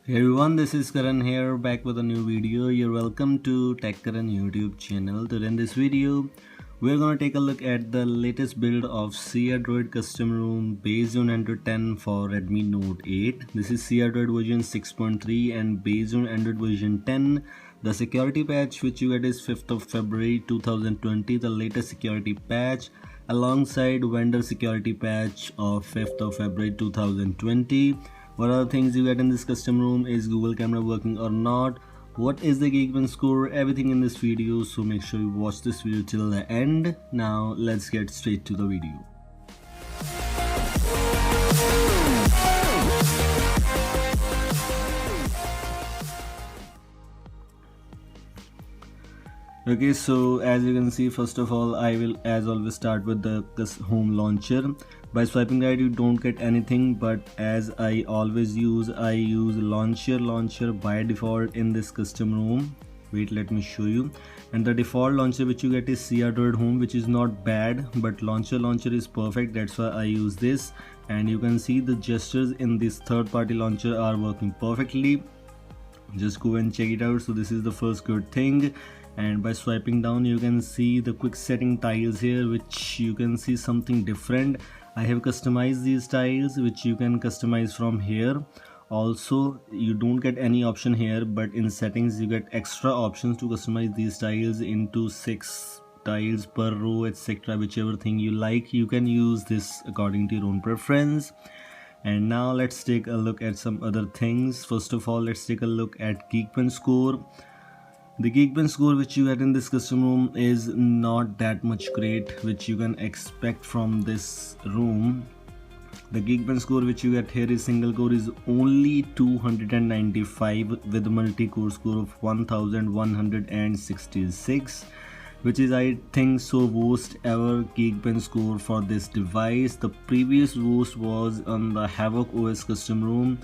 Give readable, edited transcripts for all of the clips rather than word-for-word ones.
Hey everyone, this is Karan here, back with a new video. You're welcome to Tech Karan YouTube channel. Today in this video, we're gonna take a look at the latest build of CrDroid custom room based on Android 10 for Redmi Note 8. This is CrDroid version 6.3 and based on Android version 10. The security patch which you get is 5th of February 2020, the latest security patch alongside vendor security patch of 5th of February 2020. What are the things you get in this custom room? Is Google camera working or not? What is the Geekbench score? Everything in this video, so make sure you watch this video till the end. Now let's get straight to the video. Okay, so as you can see, first of all, I will as always start with the home launcher. By swiping right you don't get anything, but as I always use, I use launcher by default in this custom room. Wait, let me show you. And the default launcher which you get is CrDroid home, which is not bad, but launcher is perfect. That's why I use this. And you can see the gestures in this third-party launcher are working perfectly. Just go and check it out. So this is the first good thing. And by swiping down you can see the quick setting tiles here, which you can see something different. I have customized these tiles, which you can customize from here. Also, you don't get any option here, but in settings you get extra options to customize these tiles into 6 tiles per row, etc. Whichever thing you like, you can use this according to your own preference. And now let's take a look at some other things. First of all, let's take a look at Geekbench score. The Geekbench score which you get in this custom room is not that much great, which you can expect from this room. The Geekbench score which you get here is single core is only 295 with multi-core score of 1166, which is I think so worst ever Geekbench score for this device. The previous worst was on the Havoc OS custom room.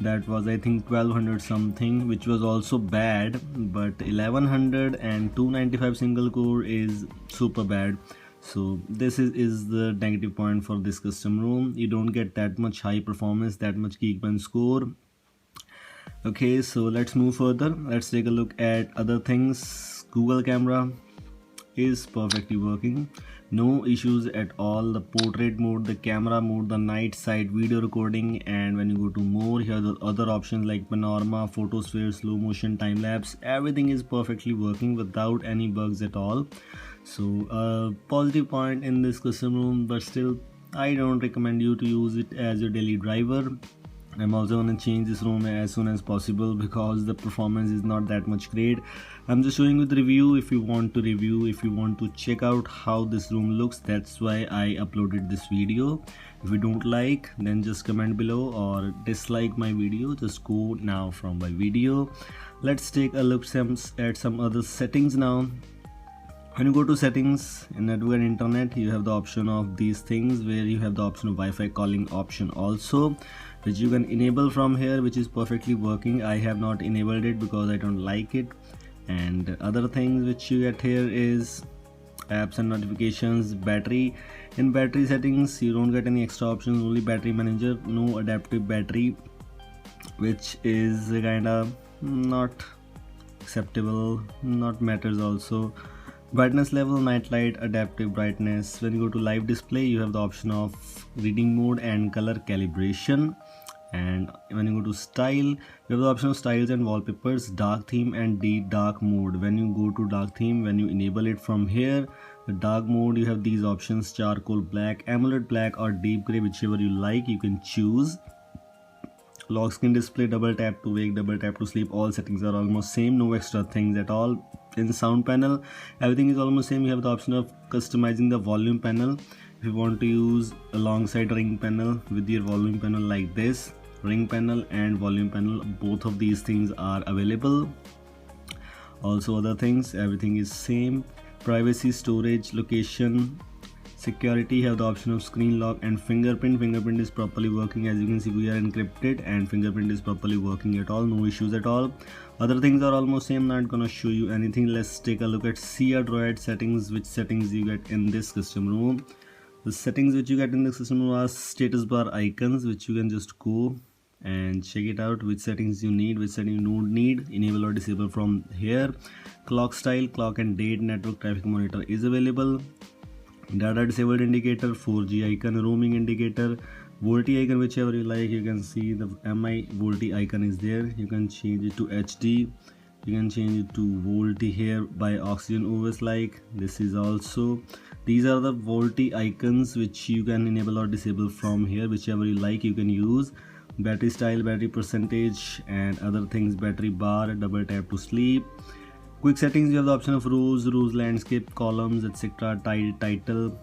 That was I think 1200 something, which was also bad, but 1100 and 295 single core is super bad. So this is the negative point for this custom room. You don't get that much high performance, that much Geekbench score. Okay, so let's move further. Let's take a look at other things. Google camera is perfectly working, no issues at all. The portrait mode, the camera mode, the night side video recording, and when you go to more, here are the other options like panorama, photosphere, slow motion, time lapse. Everything is perfectly working without any bugs at all. So a positive point in this custom room, but still I don't recommend you to use it as your daily driver. I'm also going to change this room as soon as possible because the performance is not that much great. I'm just showing you the review. If you want to review, if you want to check out how this room looks, that's why I uploaded this video. If you don't like, then just comment below, or dislike my video, just go now from my video. Let's take a look at some other settings now. When you go to settings in network and internet, you have the option of these things where you have the option of Wi-Fi calling option also, which you can enable from here, which is perfectly working. I have not enabled it because I don't like it. And other things which you get here is apps and notifications. Battery, in battery settings you don't get any extra options, only battery manager, no adaptive battery, which is kind of not acceptable, not matters also. Brightness level, night light, adaptive brightness. When you go to live display, you have the option of reading mode and color calibration. And when you go to style, you have the option of styles and wallpapers, dark theme and dark mode. When you go to dark theme, when you enable it from here, the dark mode, you have these options: charcoal black, emerald black, or deep gray, whichever you like, you can choose. Lock screen display, double tap to wake, double tap to sleep. All settings are almost same, no extra things at all. In sound panel, everything is almost same. You have the option of customizing the volume panel if you want to use alongside ring panel with your volume panel like this. Ring panel and volume panel, both of these things are available. Also other things, everything is same. Privacy, storage, location, security, you have the option of screen lock and fingerprint. Fingerprint is properly working. As you can see, we are encrypted and fingerprint is properly working at all, no issues at all. Other things are almost same, not gonna show you anything. Let's take a look at CrDroid settings, which settings you get in this custom room. The settings which you get in this custom room are status bar icons, which you can just go and check it out which settings you need, which setting you don't need. Enable or disable from here. Clock style, clock and date, network traffic monitor is available. Data disabled indicator, 4G icon, roaming indicator, VoLTE icon, whichever you like. You can see the MI VoLTE icon is there. You can change it to HD. You can change it to VoLTE here by Oxygen OS like. This is also, these are the VoLTE icons which you can enable or disable from here, whichever you like you can use. Battery style, battery percentage and other things, battery bar, double tap to sleep. Quick settings, you have the option of rows, landscape, columns, etc. Title,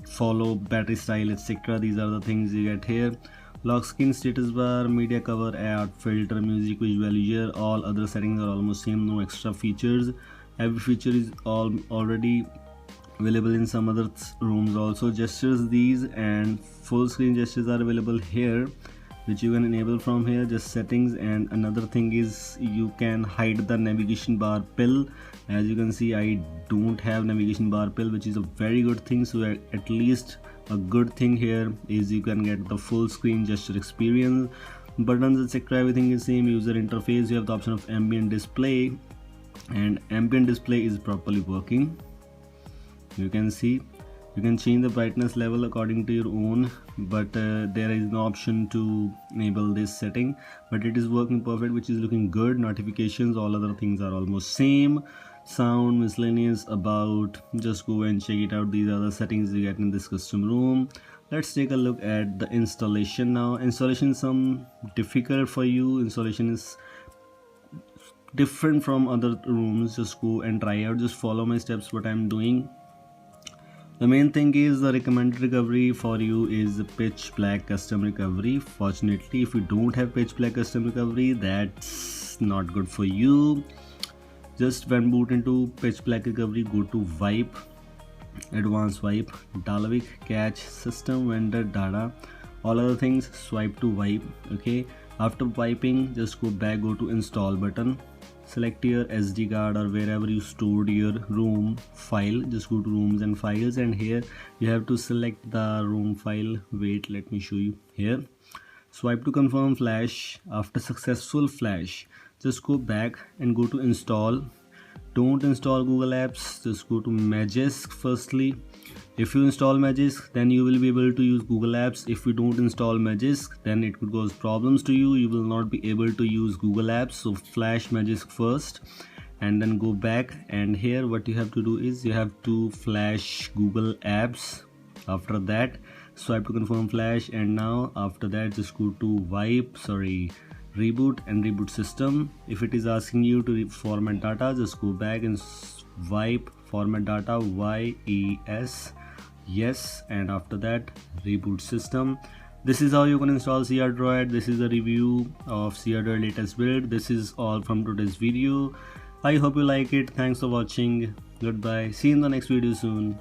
follow, battery style, etc. These are the things you get here. Lock screen, status bar, media cover, add, filter, music, visualizer. All other settings are almost same, no extra features. Every feature is already available in some other rooms also. Gestures, these and full screen gestures are available here, which you can enable from here. Just settings. And another thing is you can hide the navigation bar pill. As you can see, I don't have navigation bar pill, which is a very good thing. So at least a good thing here is you can get the full screen gesture experience. Buttons, etc., everything is same. User interface, you have the option of ambient display, and ambient display is properly working. You can see you can change the brightness level according to your own, but there is no option to enable this setting, but it is working perfect, which is looking good. Notifications, all other things are almost same. Sound, miscellaneous, about, just go and check it out. These are the settings you get in this custom room. Let's take a look at the installation now. Installation is some difficult for you. Installation is different from other rooms. Just go and try out, just follow my steps what I'm doing. The main thing is the recommended recovery for you is pitch black custom recovery. Fortunately, if you don't have pitch black custom recovery, that's not good for you. Just when boot into pitch black recovery, go to wipe, advanced wipe, Dalvik, cache, system, vendor, data, all other things, swipe to wipe. Okay, after wiping, just go back, go to install button, select your SD card or wherever you stored your room file. Just go to rooms and files, and here you have to select the room file. Wait, let me show you here. Swipe to confirm flash. After successful flash, just go back and go to install. Don't install Google Apps, just go to Magisk firstly. If you install Magisk, then you will be able to use Google Apps. If you don't install Magisk, then it could cause problems to you. You will not be able to use Google Apps. So flash Magisk first and then go back, and here what you have to do is you have to flash Google Apps. After that, swipe to confirm flash, and now after that just go to reboot and reboot system. If it is asking you to format data, just go back and wipe format data, yes, and after that reboot system. This is how you can install CrDroid. This is a review of CrDroid latest build. This is all from today's video. I hope you like it. Thanks for watching. Goodbye. See you in the next video soon.